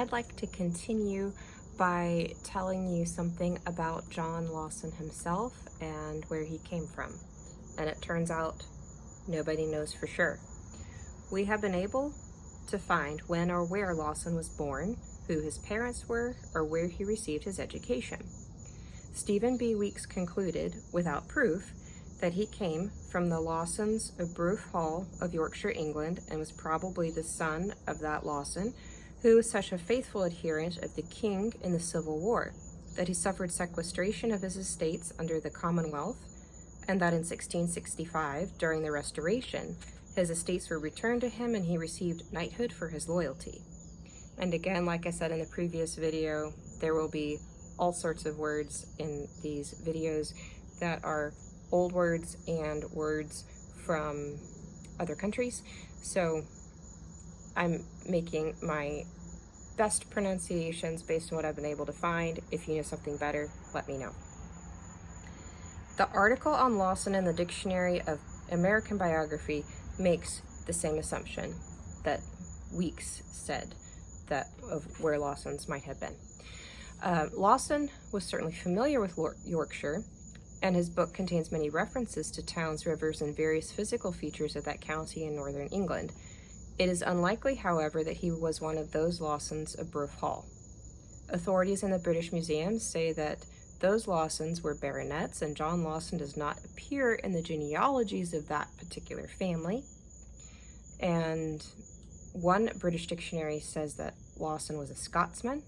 I'd like to continue by telling you something about John Lawson himself and where he came from. And it turns out nobody knows for sure. We have been able to find when or where Lawson was born, who his parents were, or where he received his education. Stephen B. Weeks concluded, without proof, that he came from the Lawsons of Bruce Hall of Yorkshire, England, and was probably the son of that Lawson, who was such a faithful adherent of the king in the Civil War, that he suffered sequestration of his estates under the Commonwealth, and that in 1665, during the Restoration, his estates were returned to him and he received knighthood for his loyalty. And again, like I said in the previous video, there will be all sorts of words in these videos that are old words and words from other countries. So I'm making my best pronunciations based on what I've been able to find. If you know something better, let me know. The article on Lawson in the Dictionary of American Biography makes the same assumption that Weeks said that of where Lawson's might have been. Lawson was certainly familiar with Yorkshire, and his book contains many references to towns, rivers, and various physical features of that county in northern England. It is unlikely, however, that he was one of those Lawsons of Bruce Hall. Authorities in the British Museum say that those Lawsons were baronets, and John Lawson does not appear in the genealogies of that particular family. And one British dictionary says that Lawson was a Scotsman.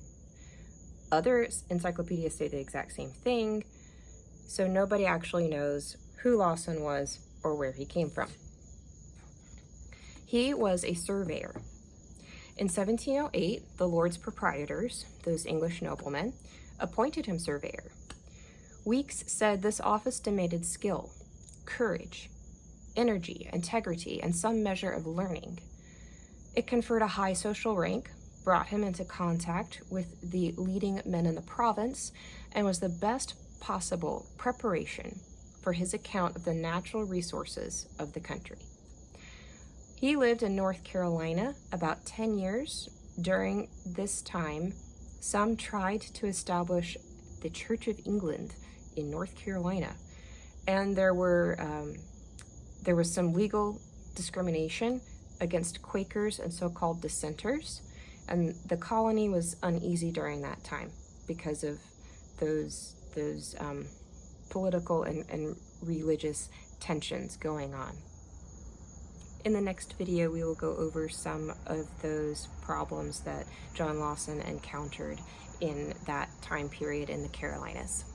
Other encyclopedias say the exact same thing. So nobody actually knows who Lawson was or where he came from. He was a surveyor. In 1708, the Lords Proprietors, those English noblemen, appointed him surveyor. Weeks said this office demanded skill, courage, energy, integrity, and some measure of learning. It conferred a high social rank, brought him into contact with the leading men in the province, and was the best possible preparation for his account of the natural resources of the country. He lived in North Carolina about 10 years. During this time, some tried to establish the Church of England in North Carolina, and there was some legal discrimination against Quakers and so-called dissenters, and the colony was uneasy during that time because of those political and religious tensions going on. In the next video, we will go over some of those problems that John Lawson encountered in that time period in the Carolinas.